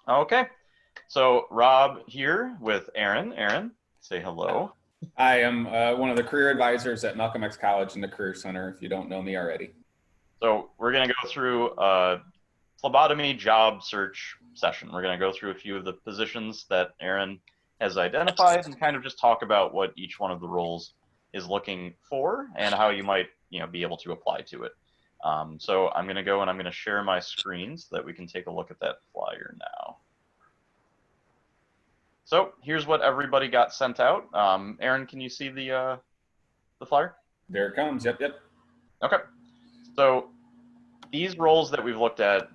Okay. So Rob here with Aaron. Aaron, say hello. I am one of the career advisors at Malcolm X College in the Career Center, if you don't know me already. So we're going to go through a phlebotomy job search session. We're going to go through a few of the positions that Aaron has identified and kind of just talk about what each one of the roles is looking for and how you might, be able to apply to it. So I'm going to go and I'm going to share my screen so that we can take a look at that flyer now. So here's what everybody got sent out. Aaron, can you see the flyer? There it comes. Yep. Okay. So these roles that we've looked at,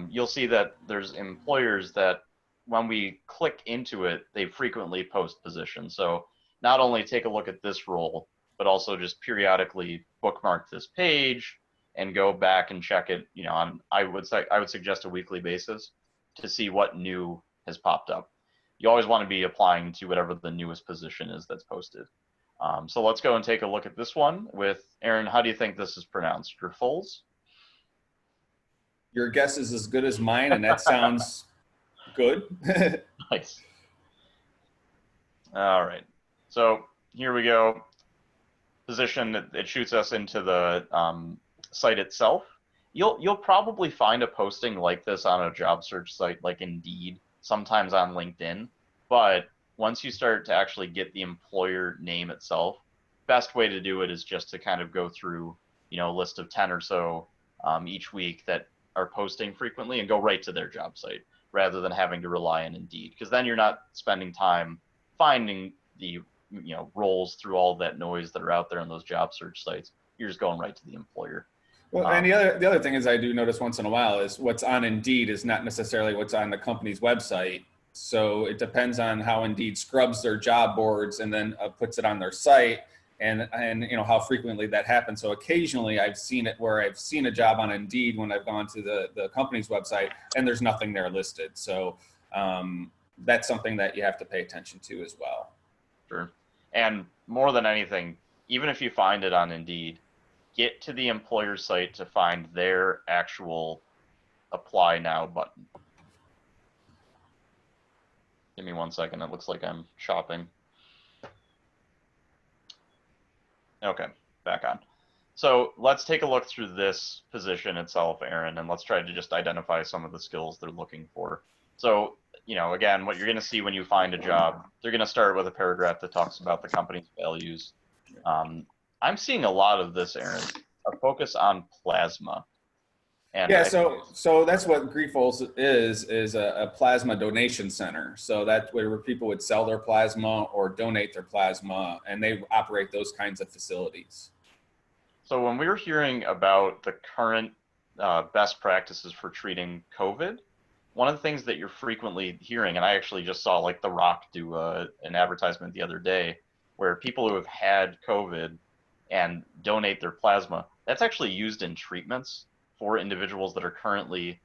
you'll see that there's employers that when we click into it, they frequently post positions. So not only take a look at this role, but also just periodically bookmark this page and go back and check it, I would suggest a weekly basis to see what new has popped up. You always want to be applying to whatever the newest position is that's posted. So let's go and take a look at this one with Aaron. How do you think this is pronounced? Griffols? Your guess is as good as mine, and that sounds good. Nice. All right. So here we go. Position, it shoots us into the site itself. You'll probably find a posting like this on a job search site like Indeed, sometimes on LinkedIn. But once you start to actually get the employer name itself, best way to do it is just to kind of go through, a list of 10 or so each week that are posting frequently and go right to their job site rather than having to rely on Indeed, because then you're not spending time finding the roles through all that noise that are out there on those job search sites. You're just going right to the employer. Well, and the other thing is I do notice once in a while is what's on Indeed is not necessarily what's on the company's website. So it depends on how Indeed scrubs their job boards and then puts it on their site, and how frequently that happens. So occasionally I've seen it where I've seen a job on Indeed when I've gone to the company's website and there's nothing there listed. So that's something that you have to pay attention to as well. Sure. And more than anything, even if you find it on Indeed, get to the employer site to find their actual apply now button. Give me 1 second. It looks like I'm shopping. Okay, back on. So let's take a look through this position itself, Aaron, and let's try to just identify some of the skills they're looking for. So, again, what you're going to see when you find a job, they're going to start with a paragraph that talks about the company's values. I'm seeing a lot of this, Aaron, a focus on plasma. And yeah, so that's what Griffols is a plasma donation center. So that's where people would sell their plasma or donate their plasma, and they operate those kinds of facilities. So when we were hearing about the current best practices for treating COVID, one of the things that you're frequently hearing, and I actually just saw like The Rock do an advertisement the other day, where people who have had COVID and donate their plasma, that's actually used in treatments for individuals that are currently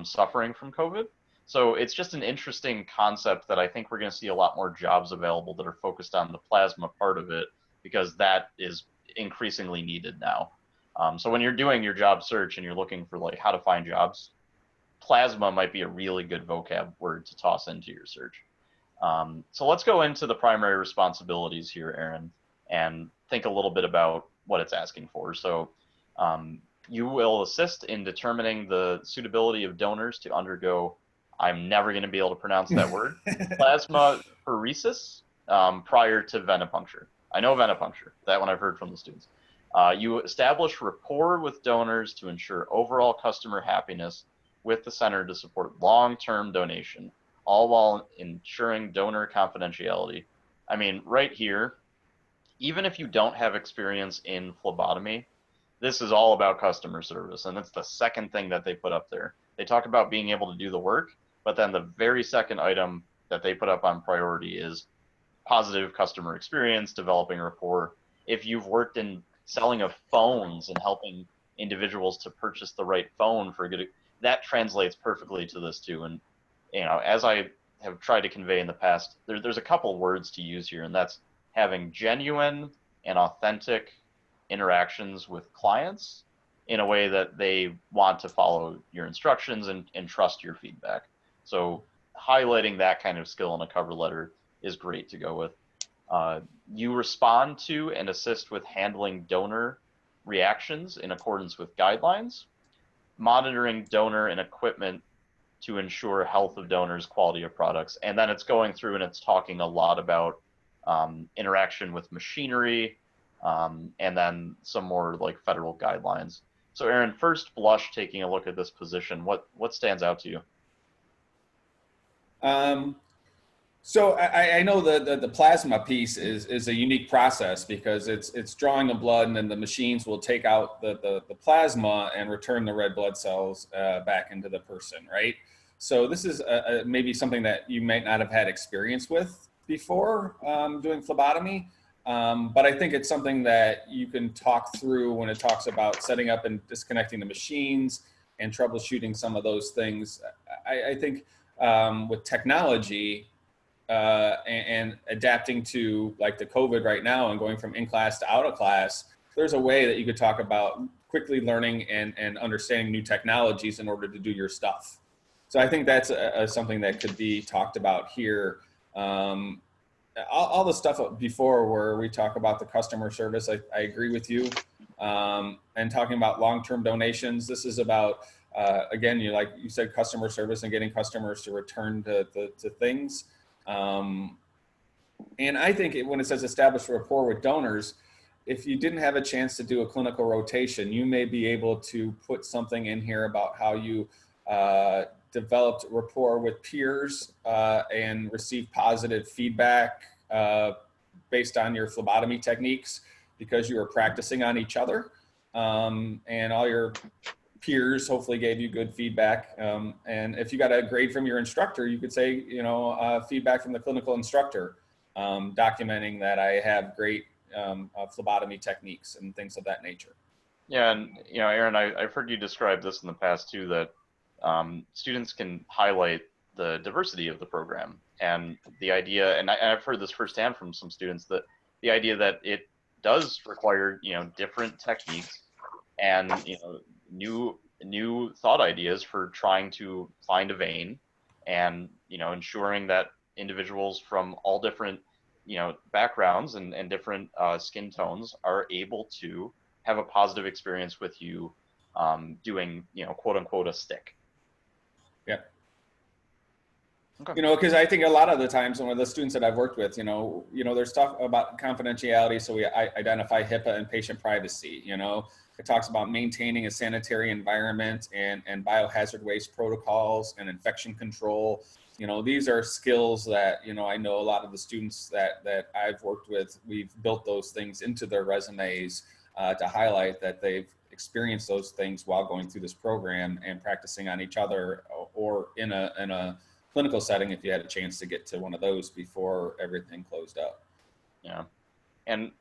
suffering from COVID. So it's just an interesting concept that I think we're going to see a lot more jobs available that are focused on the plasma part of it, because that is increasingly needed now. So when you're doing your job search and you're looking for like how to find jobs, plasma might be a really good vocab word to toss into your search. So let's go into the primary responsibilities here, Aaron, and think a little bit about what it's asking for. So you will assist in determining the suitability of donors to undergo, I'm never going to be able to pronounce that word, plasmapheresis prior to venipuncture. I know venipuncture, that one I've heard from the students. You establish rapport with donors to ensure overall customer happiness with the center to support long-term donation, all while ensuring donor confidentiality. I mean, right here, even if you don't have experience in phlebotomy, this is all about customer service, and that's the second thing that they put up there. They talk about being able to do the work, but then the very second item that they put up on priority is positive customer experience, developing rapport. If you've worked in selling of phones and helping individuals to purchase the right phone for good, that translates perfectly to this too. And as I have tried to convey in the past, there's a couple words to use here, and that's having genuine and authentic interactions with clients in a way that they want to follow your instructions and trust your feedback. So highlighting that kind of skill in a cover letter is great to go with. You respond to and assist with handling donor reactions in accordance with guidelines, monitoring donor and equipment to ensure health of donors, quality of products. And then it's going through and it's talking a lot about interaction with machinery, and then some more like federal guidelines. So Aaron, first blush, taking a look at this position, what stands out to you? So I know the plasma piece is a unique process because it's drawing the blood, and then the machines will take out the plasma and return the red blood cells back into the person, right? So this is maybe something that you might not have had experience with before doing phlebotomy, but I think it's something that you can talk through when it talks about setting up and disconnecting the machines and troubleshooting some of those things. I think with technology, and adapting to like the COVID right now and going from in class to out of class, there's a way that you could talk about quickly learning and understanding new technologies in order to do your stuff. So I think that's something that could be talked about here. All the stuff before where we talk about the customer service, I agree with you. And talking about long-term donations, this is about, again, like you said, customer service and getting customers to return to things. And I think when it says establish rapport with donors, if you didn't have a chance to do a clinical rotation, you may be able to put something in here about how you developed rapport with peers and received positive feedback based on your phlebotomy techniques because you were practicing on each other, and all your peers hopefully gave you good feedback. And if you got a grade from your instructor, you could say, feedback from the clinical instructor, documenting that I have great phlebotomy techniques and things of that nature. Yeah, and Aaron, I've heard you describe this in the past too, that students can highlight the diversity of the program and the idea, and I've heard this firsthand from some students, that the idea that it does require different techniques and new thought ideas for trying to find a vein, and ensuring that individuals from all different backgrounds and different skin tones are able to have a positive experience with you doing quote unquote a stick. Yeah. Okay. Because I think a lot of the times when the students that I've worked with, there's stuff about confidentiality. So we identify HIPAA and patient privacy. It talks about maintaining a sanitary environment and biohazard waste protocols and infection control. These are skills that, I know a lot of the students that I've worked with, we've built those things into their resumes to highlight that they've experienced those things while going through this program and practicing on each other or in a clinical setting if you had a chance to get to one of those before everything closed up. Yeah. And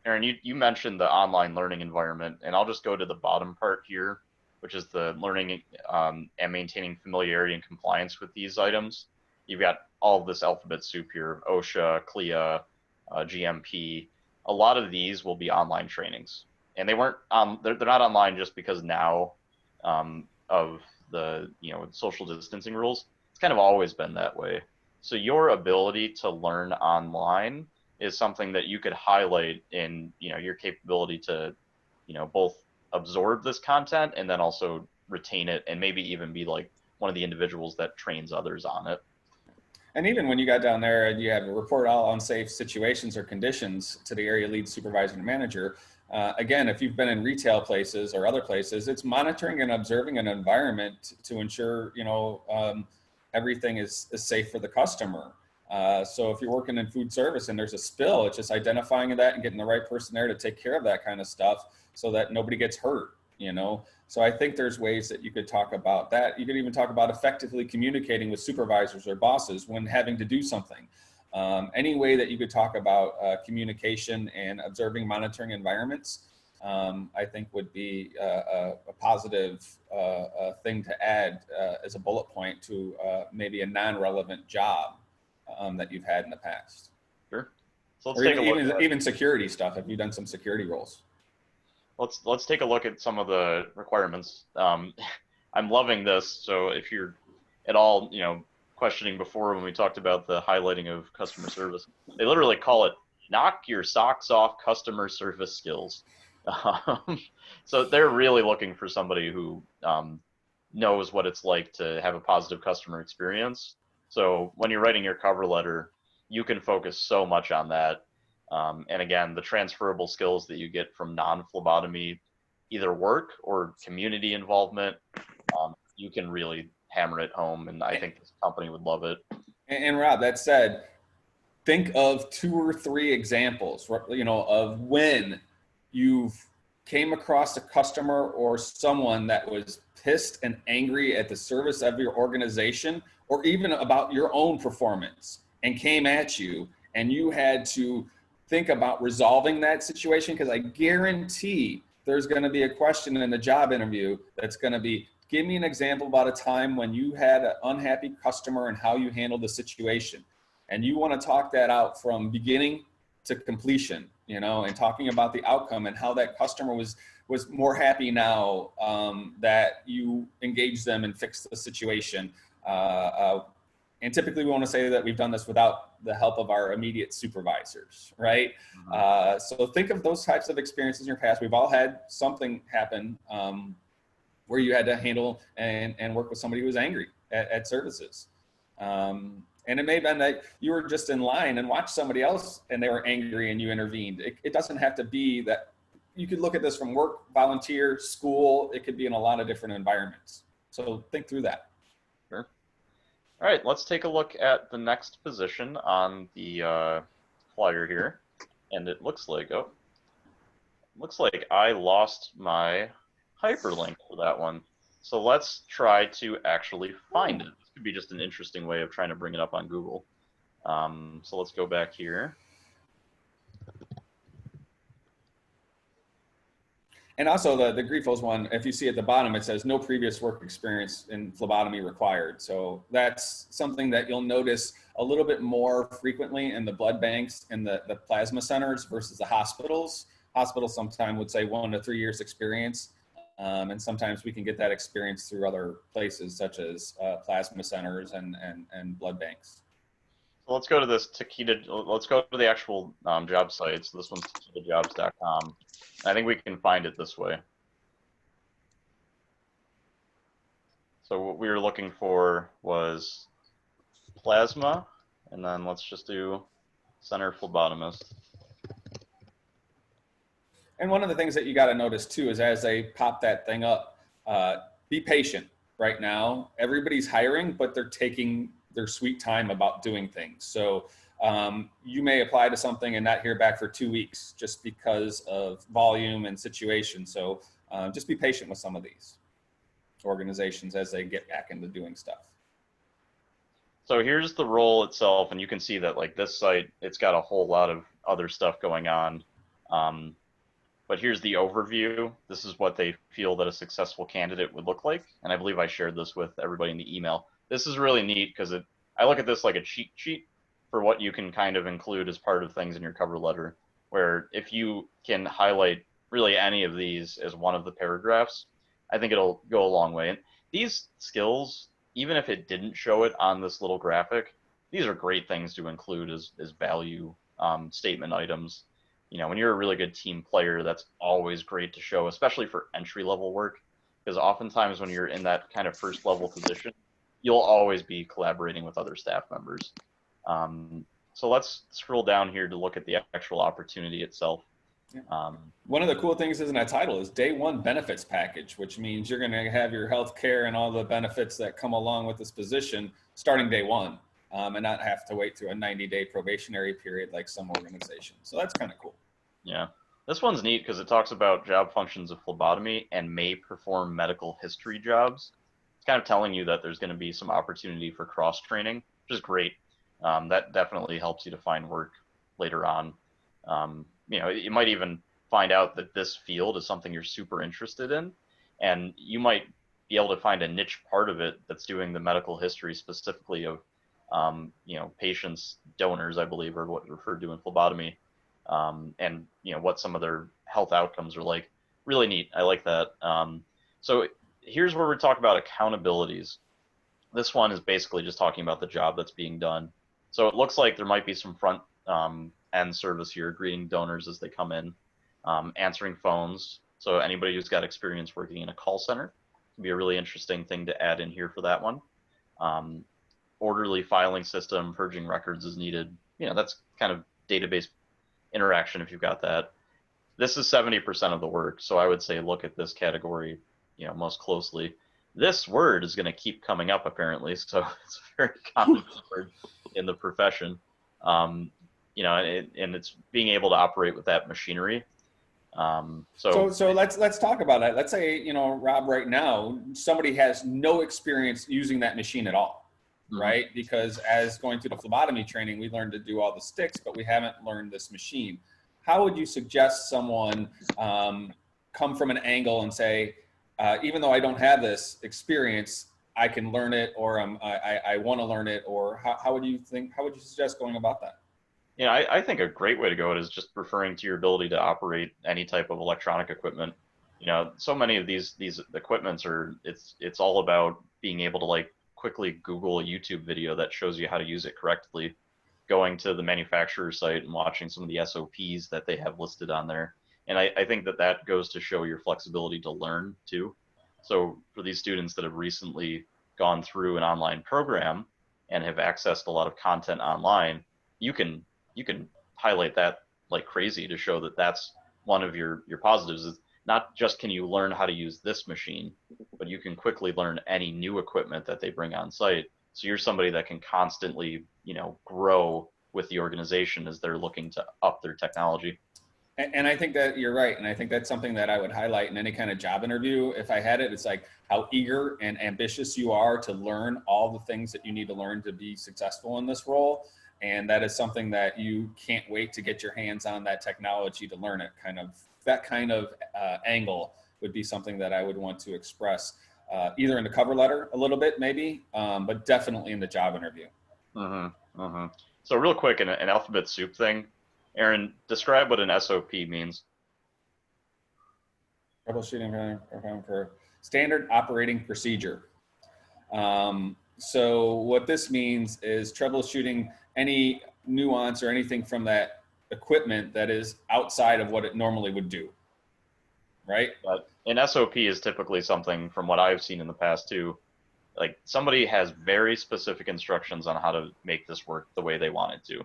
Aaron, you mentioned the online learning environment, and I'll just go to the bottom part here, which is the learning and maintaining familiarity and compliance with these items. You've got all of this alphabet soup here: OSHA, CLIA, GMP. A lot of these will be online trainings, and they weren't they're not online just because now of the social distancing rules. It's kind of always been that way. So your ability to learn online is something that you could highlight in your capability to both absorb this content and then also retain it, and maybe even be like one of the individuals that trains others on it. And even when you got down there and you had to report all unsafe situations or conditions to the area lead supervisor and manager, again, if you've been in retail places or other places, it's monitoring and observing an environment to ensure everything is safe for the customer. So if you're working in food service and there's a spill, it's just identifying that and getting the right person there to take care of that kind of stuff so that nobody gets hurt, So I think there's ways that you could talk about that. You could even talk about effectively communicating with supervisors or bosses when having to do something. Any way that you could talk about communication and observing, monitoring environments, I think would be a positive thing to add as a bullet point to maybe a non-relevant job that you've had in the past. Sure. So let's or take a look even security stuff. Have you done some security roles? Let's take a look at some of the requirements. I'm loving this. So if you're at all questioning before when we talked about the highlighting of customer service. They literally call it knock your socks off customer service skills. Um, so they're really looking for somebody who knows what it's like to have a positive customer experience. So when you're writing your cover letter, you can focus so much on that. And again, the transferable skills that you get from non-phlebotomy, either work or community involvement, you can really hammer it home. And I think this company would love it. And Rob, that said, think of 2 or 3 examples, of when you've came across a customer or someone that was pissed and angry at the service of your organization, or even about your own performance, and came at you, and you had to think about resolving that situation. Because I guarantee there's going to be a question in the job interview that's going to be, give me an example about a time when you had an unhappy customer and how you handled the situation. And you want to talk that out from beginning to completion, and talking about the outcome and how that customer was more happy now that you engaged them and fixed the situation. And typically we want to say that we've done this without the help of our immediate supervisors, right? So think of those types of experiences in your past. We've all had something happen where you had to handle and work with somebody who was angry at services. And it may have been that you were just in line and watched somebody else and they were angry and you intervened. It doesn't have to be that. You could look at this from work, volunteer, school. It could be in a lot of different environments. So think through that. Sure. All right, let's take a look at the next position on the flyer here. And it looks like, I lost my hyperlink for that one. So let's try to actually find it. This could be just an interesting way of trying to bring it up on Google. So let's go back here. And also the Grifos one, if you see at the bottom, it says no previous work experience in phlebotomy required. So that's something that you'll notice a little bit more frequently in the blood banks and the plasma centers versus the hospitals. Hospitals sometimes would say 1 to 3 years experience. And sometimes we can get that experience through other places such as plasma centers and blood banks. So let's go to this Takeda. Let's go to the actual job site. So this one's takedajobs.com. I think we can find it this way. So what we were looking for was plasma, and then let's just do center phlebotomist. And one of the things that you got to notice too is as they pop that thing up, be patient. Right now, everybody's hiring, but they're taking their sweet time about doing things. So you may apply to something and not hear back for 2 weeks just because of volume and situation. So just be patient with some of these organizations as they get back into doing stuff. So here's the role itself, and you can see that like this site, it's got a whole lot of other stuff going on. But here's the overview. This is what they feel that a successful candidate would look like. And I believe I shared this with everybody in the email. This is really neat because I look at this like a cheat sheet for what you can kind of include as part of things in your cover letter, where if you can highlight really any of these as one of the paragraphs, I think it'll go a long way. And these skills, even if it didn't show it on this little graphic, these are great things to include as value statement items. When you're a really good team player, that's always great to show, especially for entry-level work, because oftentimes when you're in that kind of first-level position, you'll always be collaborating with other staff members. So let's scroll down here to look at the actual opportunity itself. One of the cool things in that title is Day 1 benefits package, which means you're going to have your health care and all the benefits that come along with this position starting day 1, and not have to wait through a 90-day probationary period like some organizations. So that's kind of cool. Yeah. This one's neat because it talks about job functions of phlebotomy and may perform medical history jobs. It's kind of telling you that there's going to be some opportunity for cross-training, which is great. That definitely helps you to find work later on. You might even find out that this field is something you're super interested in, and you might be able to find a niche part of it that's doing the medical history specifically of, patients, donors, I believe, are what referred to in phlebotomy. And what some of their health outcomes are like. Really neat. I like that. So here's where we talk about accountabilities. This one is basically just talking about the job that's being done. So it looks like there might be some front end service here, greeting donors as they come in, answering phones. So anybody who's got experience working in a call center can be a really interesting thing to add in here for that one. Orderly filing system, purging records as needed. That's kind of database interaction if you've got that. This is 70% of the work, so I would say look at this category, most closely. This word is going to keep coming up apparently, so it's a very common word in the profession. And it's being able to operate with that machinery. So let's talk about that. Let's say, Rob, right now, somebody has no experience using that machine at all, right? Because as going through the phlebotomy training, we learned to do all the sticks, but we haven't learned this machine. How would you suggest someone come from an angle and say, even though I don't have this experience, I can learn it, or I want to learn it, or how would you suggest going about that? I think a great way to go is just referring to your ability to operate any type of electronic equipment. So many of these equipments it's all about being able to quickly Google a YouTube video that shows you how to use it correctly, going to the manufacturer's site and watching some of the SOPs that they have listed on there. And I think that goes to show your flexibility to learn too. So for these students that have recently gone through an online program and have accessed a lot of content online, you can highlight that like crazy to show that that's one of your positives. Is not just can you learn how to use this machine, but you can quickly learn any new equipment that they bring on site. So you're somebody that can constantly, grow with the organization as they're looking to up their technology. And I think that you're right. And I think that's something that I would highlight in any kind of job interview. If I had it, it's like how eager and ambitious you are to learn all the things that you need to learn to be successful in this role. And that is something that you can't wait to get your hands on that technology to learn it. That kind of angle would be something that I would want to express either in the cover letter a little bit, maybe, but definitely in the job interview. So real quick, an alphabet soup thing. Aaron, describe what an SOP means. Troubleshooting for standard operating procedure. So what this means is troubleshooting any nuance or anything from that equipment that is outside of what it normally would do, right? But an SOP is typically something, from what I've seen in the past too, like somebody has very specific instructions on how to make this work the way they want it to.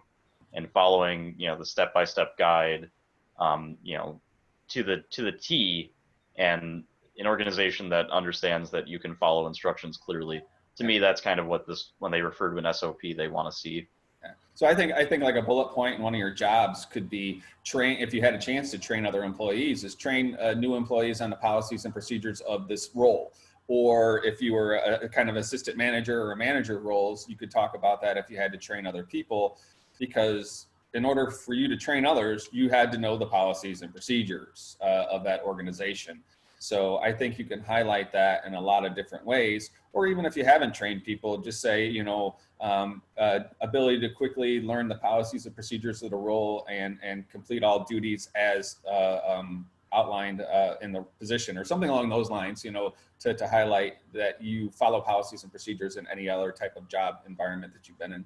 And following, the step-by-step guide, to the T, and an organization that understands that you can follow instructions clearly. To me, that's kind of what when they refer to an SOP, they want to see. Yeah. So I think like a bullet point in one of your jobs could be train, if you had a chance to train other employees, is train new employees on the policies and procedures of this role. Or if you were a kind of assistant manager or a manager roles, you could talk about that if you had to train other people. Because in order for you to train others, you had to know the policies and procedures of that organization. So I think you can highlight that in a lot of different ways. Or even if you haven't trained people, just say, ability to quickly learn the policies and procedures of the role and complete all duties as outlined in the position, or something along those lines, to highlight that you follow policies and procedures in any other type of job environment that you've been in.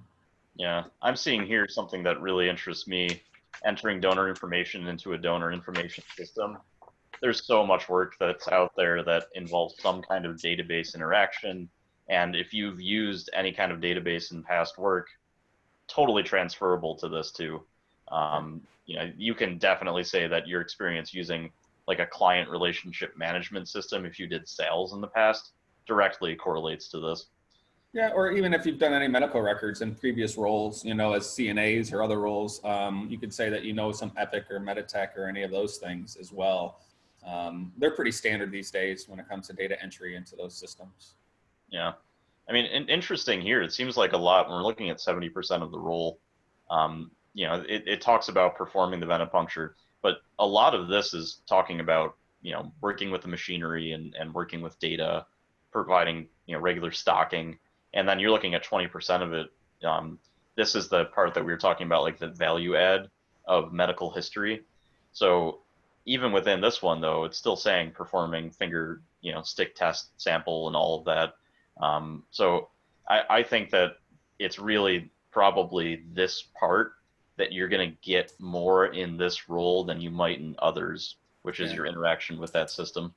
Yeah, I'm seeing here something that really interests me, entering donor information into a donor information system. There's so much work that's out there that involves some kind of database interaction. And if you've used any kind of database in past work, totally transferable to this too. You can definitely say that your experience using like a client relationship management system, if you did sales in the past, directly correlates to this. Yeah, or even if you've done any medical records in previous roles, as CNAs or other roles, you could say that some Epic or Meditech or any of those things as well. They're pretty standard these days when it comes to data entry into those systems. Yeah. I mean, interesting here, it seems like a lot when we're looking at 70% of the role, it talks about performing the venipuncture, but a lot of this is talking about, working with the machinery and working with data, providing, regular stocking. And then you're looking at 20% of it. This is the part that we were talking about, like the value add of medical history. So even within this one, though, it's still saying performing finger, stick test sample and all of that. So I think that it's really probably this part that you're going to get more in this role than you might in others, which is Yeah. your interaction with that system.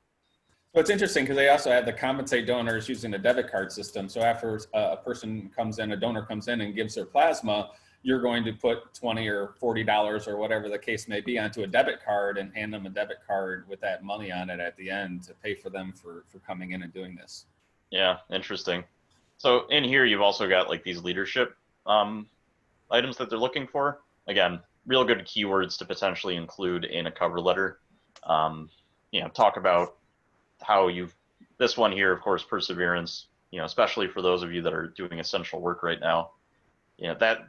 So it's interesting because they also have the compensate donors using a debit card system. So after a person comes in, a donor comes in and gives their plasma, you're going to put $20 or $40 or whatever the case may be onto a debit card and hand them a debit card with that money on it at the end to pay for them for coming in and doing this. Yeah, interesting. So in here, you've also got like these leadership um, items that they're looking for. Again, real good keywords to potentially include in a cover letter. Um, talk about how you've, this one here, of course, perseverance, especially for those of you that are doing essential work right now, that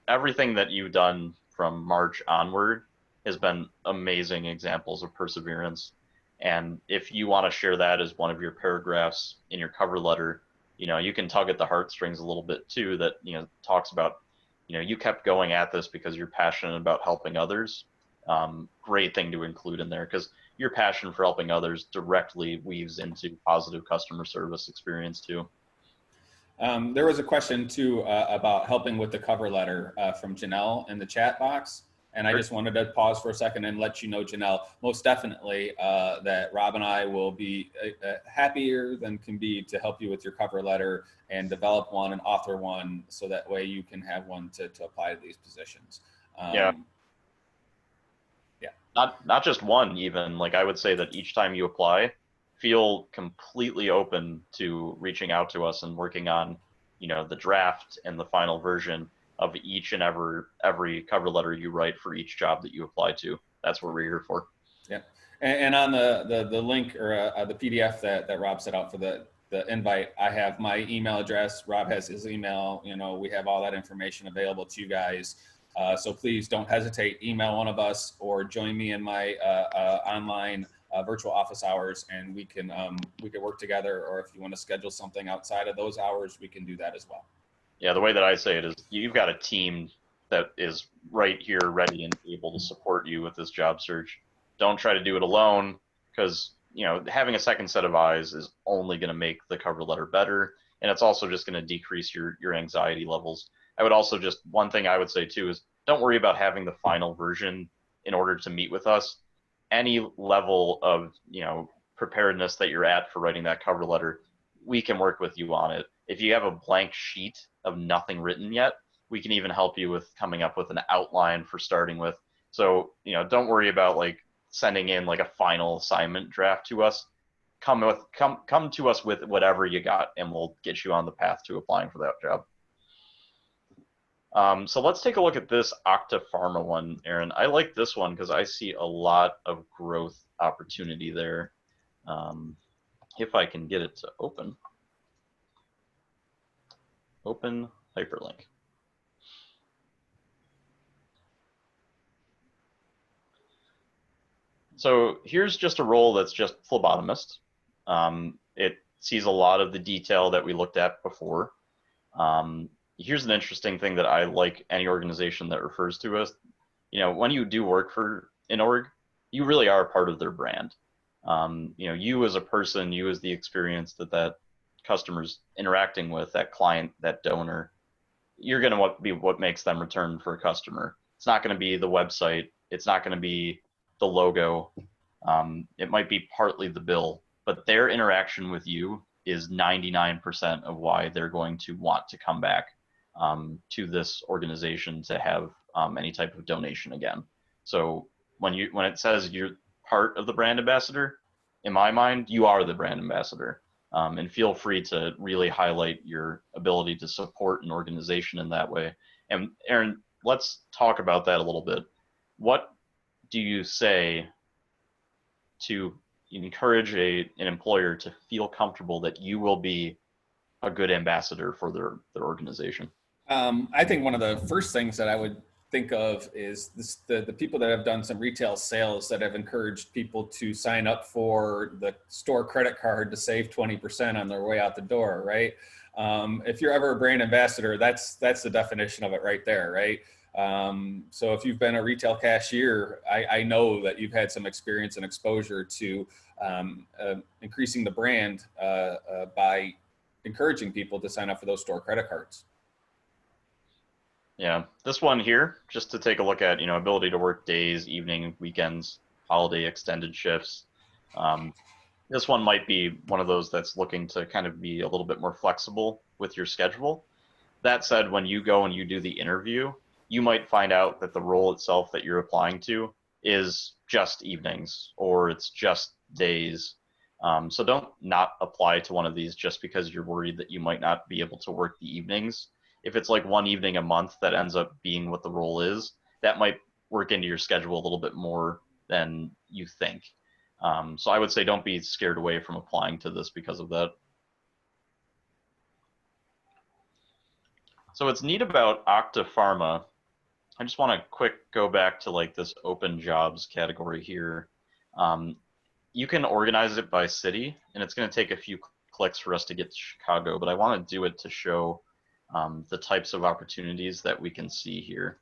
everything that you've done from March onward has been amazing examples of perseverance. And if you want to share that as one of your paragraphs in your cover letter, you can tug at the heartstrings a little bit too, that, talks about, you kept going at this because you're passionate about helping others. Great thing to include in there, because your passion for helping others directly weaves into positive customer service experience too. There was a question too about helping with the cover letter from Janelle in the chat box. And I just wanted to pause for a second and let you know, Janelle, most definitely that Rob and I will be happier than can be to help you with your cover letter and develop one and author one so that way you can have one to apply to these positions. Yeah. Yeah. Not just one, even. Like I would say that each time you apply, feel completely open to reaching out to us and working on, the draft and the final version of each and every cover letter you write for each job that you apply to. That's what we're here for. Yeah. And on the link or the PDF that Rob set out for the invite, I have my email address. Rob has his email. We have all that information available to you guys. So please don't hesitate. Email one of us or join me in my online virtual office hours, and we can work together. Or if you want to schedule something outside of those hours, we can do that as well. Yeah, the way that I say it is you've got a team that is right here ready and able to support you with this job search. Don't try to do it alone, because having a second set of eyes is only going to make the cover letter better, and it's also just going to decrease your anxiety levels. I would also just, one thing I would say too is don't worry about having the final version in order to meet with us. Any level of preparedness that you're at for writing that cover letter, we can work with you on it. If you have a blank sheet of nothing written yet, we can even help you with coming up with an outline for starting with. So don't worry about like sending in like a final assignment draft to us. Come to us with whatever you got, and we'll get you on the path to applying for that job. So let's take a look at this Octa Pharma one, Aaron. I like this one because I see a lot of growth opportunity there. If I can get it to open hyperlink. So here's just a role that's just phlebotomist. It sees a lot of the detail that we looked at before. Here's an interesting thing that I like any organization that refers to us. When you do work for an org, you really are part of their brand. You as a person, you as the experience that customer's interacting with, that client, that donor, you're going to be what makes them return for a customer. It's not going to be the website. It's not going to be the logo. It might be partly the bill, but their interaction with you is 99% of why they're going to want to come back to this organization to have any type of donation again. So when it says you're part of the brand ambassador, in my mind, you are the brand ambassador. And feel free to really highlight your ability to support an organization in that way. And Aaron, let's talk about that a little bit. What do you say to encourage an employer to feel comfortable that you will be a good ambassador for their organization? I think one of the first things that I would think of is the people that have done some retail sales that have encouraged people to sign up for the store credit card to save 20% on their way out the door, right? If you're ever a brand ambassador, that's the definition of it right there, right? So if you've been a retail cashier, I know that you've had some experience and exposure to increasing the brand by encouraging people to sign up for those store credit cards. Yeah, this one here, just to take a look at, ability to work days, evening, weekends, holiday extended shifts. This one might be one of those that's looking to kind of be a little bit more flexible with your schedule. That said, when you go and you do the interview, you might find out that the role itself that you're applying to is just evenings or it's just days. So don't not apply to one of these just because you're worried that you might not be able to work the evenings. If it's like one evening a month that ends up being what the role is, that might work into your schedule a little bit more than you think. So I would say don't be scared away from applying to this because of that. So what's neat about Okta Pharma, I just want to quick go back to like this open jobs category here. You can organize it by city, and it's going to take a few clicks for us to get to Chicago, but I want to do it to show the types of opportunities that we can see here.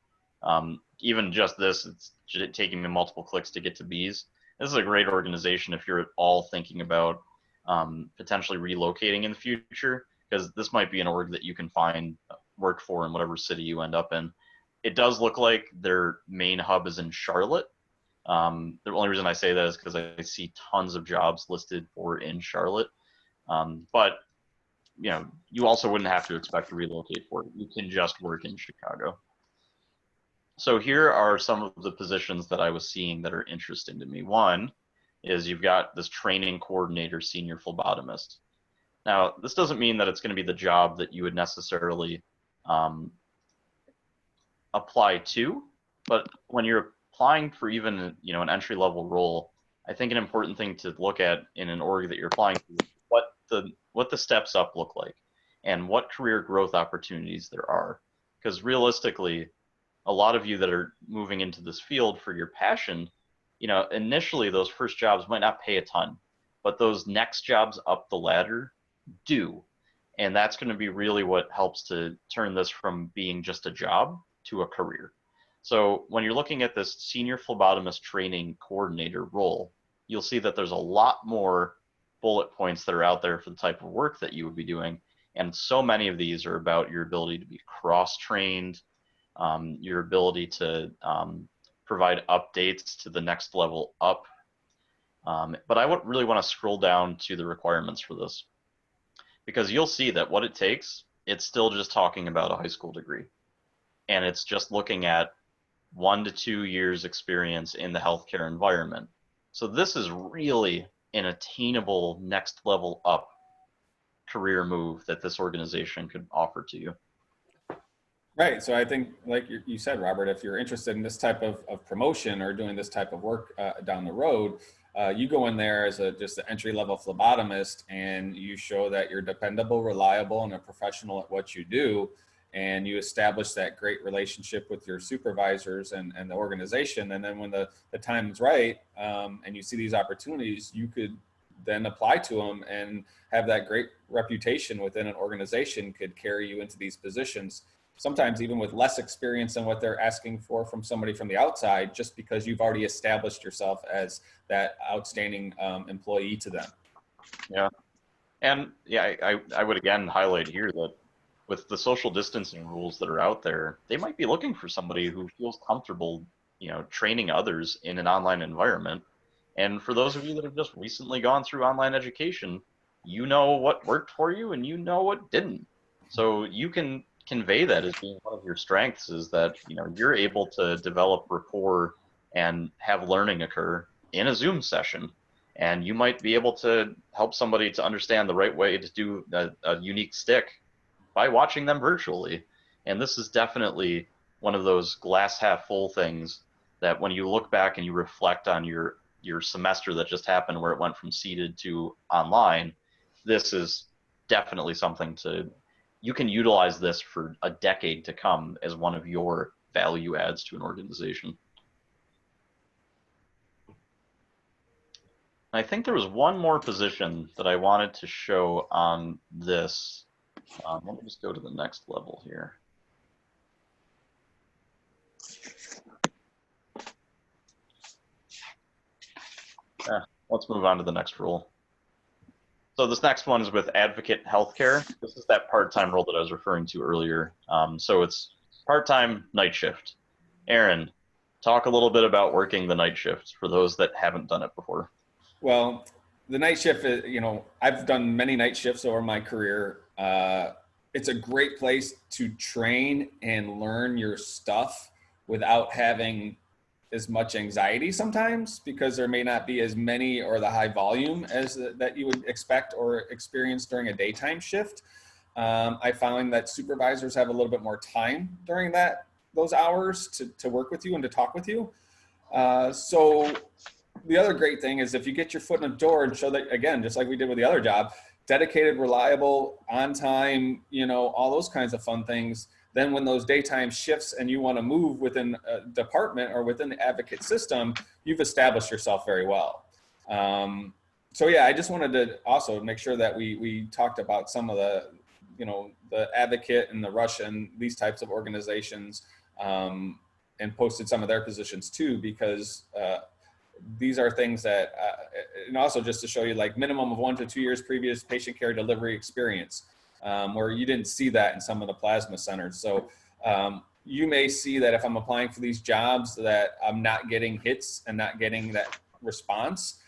Even just this, it's taking me multiple clicks to get to Bees. This is a great organization if you're at all thinking about potentially relocating in the future, because this might be an org that you can find work for in whatever city you end up in. It does look like their main hub is in Charlotte. The only reason I say that is because I see tons of jobs listed for in Charlotte. But you also wouldn't have to expect to relocate for it. You can just work in Chicago. So here are some of the positions that I was seeing that are interesting to me. One is you've got this training coordinator, senior phlebotomist. Now, this doesn't mean that it's going to be the job that you would necessarily apply to, but when you're applying for even an entry-level role, I think an important thing to look at in an org that you're applying to is what the steps up look like and what career growth opportunities there are. Because realistically, a lot of you that are moving into this field for your passion, initially those first jobs might not pay a ton, but those next jobs up the ladder do. And that's going to be really what helps to turn this from being just a job to a career. So when you're looking at this senior phlebotomist training coordinator role, you'll see that there's a lot more bullet points that are out there for the type of work that you would be doing. And so many of these are about your ability to be cross-trained, your ability to provide updates to the next level up. But I would really want to scroll down to the requirements for this, because you'll see that what it takes, it's still just talking about a high school degree. And it's just looking at 1 to 2 years experience in the healthcare environment. So this is really an attainable next level up career move that this organization could offer to you. Right. So I think, like you said, Robert, if you're interested in this type of promotion or doing this type of work down the road, you go in there as just an entry-level phlebotomist, and you show that you're dependable, reliable, and a professional at what you do, and you establish that great relationship with your supervisors and the organization. And then when the time is right, and you see these opportunities, you could then apply to them and have that great reputation within an organization could carry you into these positions, sometimes even with less experience than what they're asking for from somebody from the outside, just because you've already established yourself as that outstanding employee to them. Yeah. And yeah, I would again highlight here that with the social distancing rules that are out there, they might be looking for somebody who feels comfortable, training others in an online environment. And for those of you that have just recently gone through online education, you know what worked for you and you know what didn't. So you can convey that as being one of your strengths, is that you're able to develop rapport and have learning occur in a Zoom session, and you might be able to help somebody to understand the right way to do a unique stick by watching them virtually. And this is definitely one of those glass half full things that when you look back and you reflect on your semester that just happened where it went from seated to online, this is definitely something you can utilize this for a decade to come as one of your value adds to an organization. I think there was one more position that I wanted to show on this. Let me just go to the next level here. Let's move on to the next role. So this next one is with Advocate Healthcare. This is that part-time role that I was referring to earlier. So it's part-time night shift. Aaron, talk a little bit about working the night shift for those that haven't done it before. Well, the night shift, I've done many night shifts over my career. It's a great place to train and learn your stuff without having as much anxiety sometimes, because there may not be as many or the high volume as that you would expect or experience during a daytime shift. I found that supervisors have a little bit more time during those hours to work with you and to talk with you. So the other great thing is if you get your foot in the door and show that, again, just like we did with the other job, dedicated, reliable, on time, all those kinds of fun things. Then when those daytime shifts and you want to move within a department or within the advocate system, you've established yourself very well. So yeah, I just wanted to also make sure that we talked about some of the, the advocate and the Rush and these types of organizations, and posted some of their positions too, because these are things that, and also just to show you, like, minimum of 1 to 2 years previous patient care delivery experience, where you didn't see that in some of the plasma centers. So you may see that if I'm applying for these jobs that I'm not getting hits and not getting that response.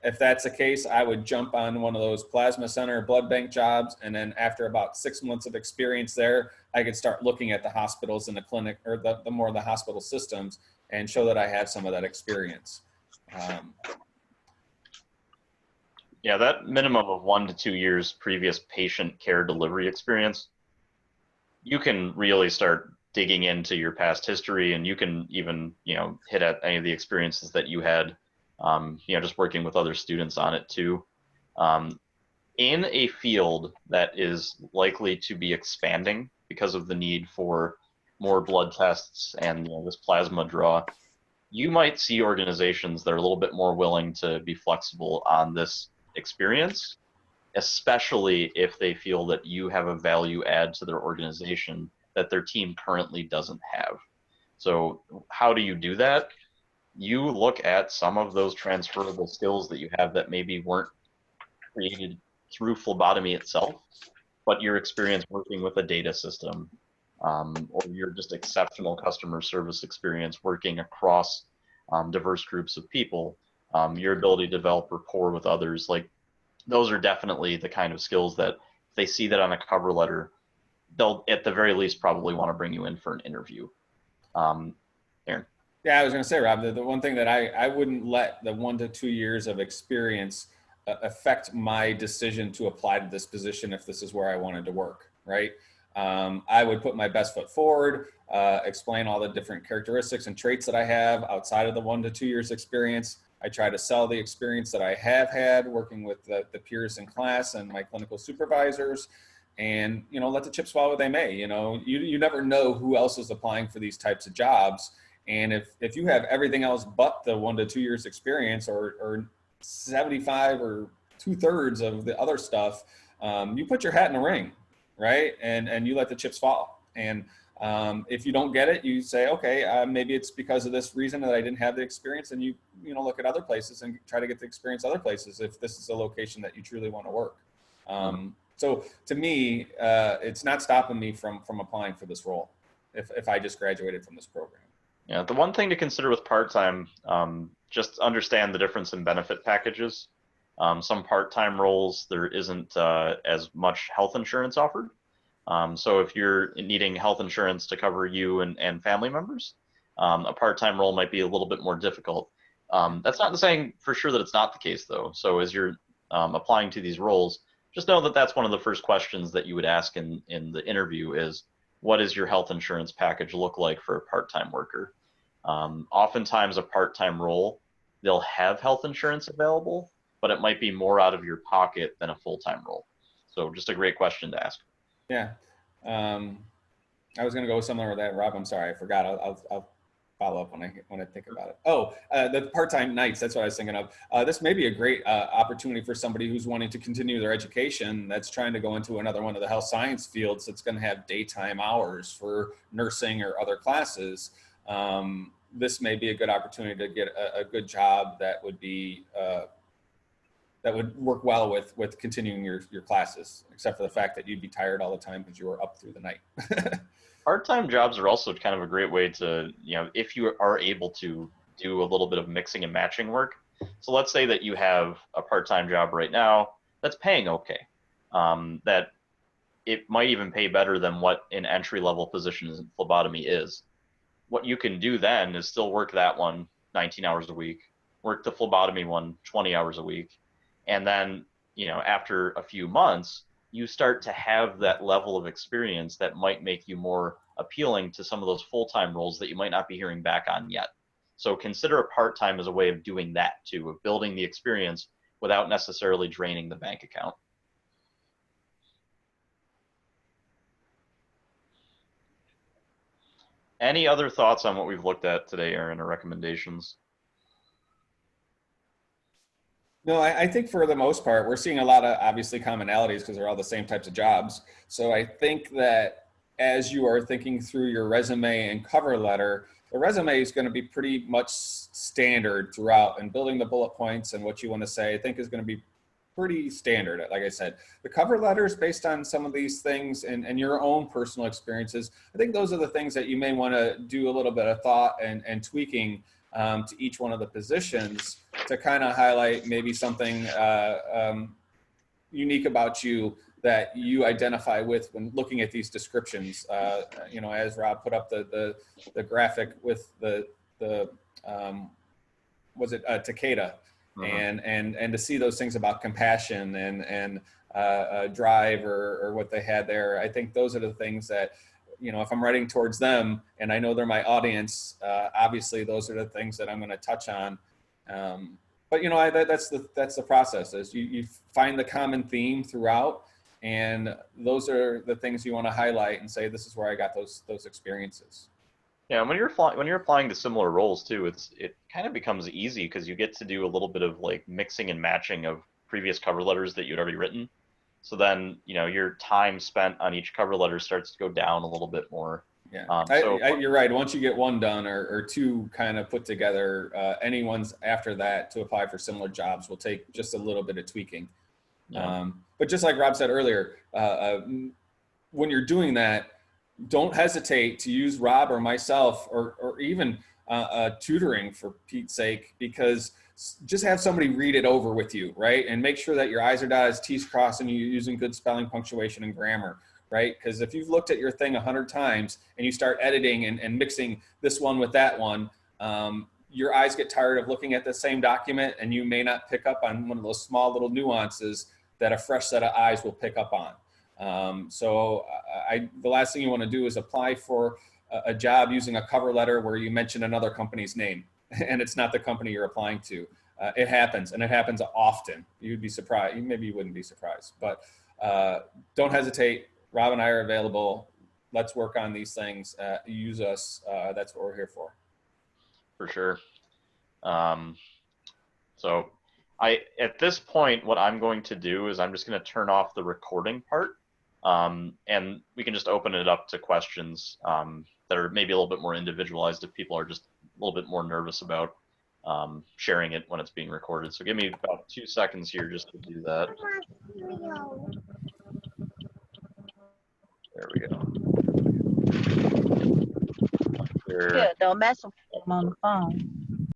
If that's the case, I would jump on one of those plasma center blood bank jobs. And then after about 6 months of experience there, I could start looking at the hospitals and the clinic, or the more of the hospital systems, and show that I have some of that experience. Yeah, that minimum of 1 to 2 years previous patient care delivery experience, you can really start digging into your past history, and you can even, hit at any of the experiences that you had, just working with other students on it too. In a field that is likely to be expanding because of the need for more blood tests and this plasma draw, you might see organizations that are a little bit more willing to be flexible on this experience, especially if they feel that you have a value add to their organization that their team currently doesn't have. So how do you do that? You look at some of those transferable skills that you have that maybe weren't created through phlebotomy itself, but your experience working with a data system, or your just exceptional customer service experience working across diverse groups of people, your ability to develop rapport with others, like those are definitely the kind of skills that if they see that on a cover letter, they'll at the very least probably want to bring you in for an interview. Aaron. Yeah, I was going to say, Rob, the one thing that I wouldn't let the 1 to 2 years of experience affect my decision to apply to this position if this is where I wanted to work, right? I would put my best foot forward, explain all the different characteristics and traits that I have outside of the 1 to 2 years experience. I try to sell the experience that I have had working with the peers in class and my clinical supervisors, and, let the chips fall where they may. You never know who else is applying for these types of jobs. And if you have everything else but the 1 to 2 years experience, or 75 or 2/3 of the other stuff, you put your hat in the ring, right? And you let the chips fall. And if you don't get it, you say, okay, maybe it's because of this reason that I didn't have the experience, and you look at other places and try to get the experience other places if this is a location that you truly want to work. So to me, it's not stopping me from applying for this role if I just graduated from this program. Yeah, the one thing to consider with part-time, just understand the difference in benefit packages. Some part-time roles, there isn't as much health insurance offered. So if you're needing health insurance to cover you and family members, a part-time role might be a little bit more difficult. That's not saying for sure that it's not the case, though. So as you're applying to these roles, just know that that's one of the first questions that you would ask in the interview is, what does your health insurance package look like for a part-time worker? Oftentimes a part-time role, they'll have health insurance available, but it might be more out of your pocket than a full-time role. So just a great question to ask. Yeah. I was going to go somewhere with that, Rob. I'm sorry. I forgot. I'll follow up when I think about it. Oh, the part-time nights. That's what I was thinking of. This may be a great opportunity for somebody who's wanting to continue their education, that's trying to go into another one of the health science fields that's going to have daytime hours for nursing or other classes. This may be a good opportunity to get a good job that would be that would work well with continuing your classes, except for the fact that you'd be tired all the time because you were up through the night. Part-time jobs are also kind of a great way to, if you are able to do a little bit of mixing and matching work. So let's say that you have a part-time job right now that's paying okay. That it might even pay better than what an entry-level position in phlebotomy is. What you can do then is still work that one 19 hours a week, work the phlebotomy one 20 hours a week, and then, after a few months, you start to have that level of experience that might make you more appealing to some of those full-time roles that you might not be hearing back on yet. So consider a part-time as a way of doing that too, of building the experience without necessarily draining the bank account. Any other thoughts on what we've looked at today, Aaron, or recommendations? No, I think for the most part, we're seeing a lot of obviously commonalities because they're all the same types of jobs. So I think that as you are thinking through your resume and cover letter, the resume is going to be pretty much standard throughout, and building the bullet points and what you want to say, I think is going to be pretty standard. Like I said, the cover letters based on some of these things and your own personal experiences, I think those are the things that you may want to do a little bit of thought and tweaking to each one of the positions to kind of highlight maybe something unique about you that you identify with when looking at these descriptions. As Rob put up the graphic with the Takeda, and to see those things about compassion and drive or what they had there. I think those are the things that, if I'm writing towards them and I know they're my audience, obviously those are the things that I'm going to touch on. But that's the process, is you find the common theme throughout, and those are the things you want to highlight and say, this is where I got those experiences. Yeah, and when you're applying to similar roles too, it kind of becomes easy because you get to do a little bit of like mixing and matching of previous cover letters that you'd already written. So then, your time spent on each cover letter starts to go down a little bit more. Yeah, you're right. Once you get one done or two kind of put together, any ones after that to apply for similar jobs will take just a little bit of tweaking. Yeah. But just like Rob said earlier, when you're doing that, don't hesitate to use Rob or myself or even tutoring, for Pete's sake, because just have somebody read it over with you, right? And make sure that your I's are dotted, T's crossed, and you're using good spelling, punctuation, and grammar, right? Because if you've looked at your thing 100 times and you start editing and mixing this one with that one, your eyes get tired of looking at the same document, and you may not pick up on one of those small little nuances that a fresh set of eyes will pick up on. So the last thing you want to do is apply for a job using a cover letter where you mention another company's name and it's not the company you're applying to. It happens, and it happens often. You'd be surprised. Maybe you wouldn't be surprised, but don't hesitate. Rob and I are available. Let's work on these things. Use us. That's what we're here for. For sure. So at this point, what I'm going to do is I'm just going to turn off the recording part, and we can just open it up to questions that are maybe a little bit more individualized if people are just a little bit more nervous about sharing it when it's being recorded. So give me about 2 seconds here just to do that. There we go. Yeah, don't mess with them on the phone.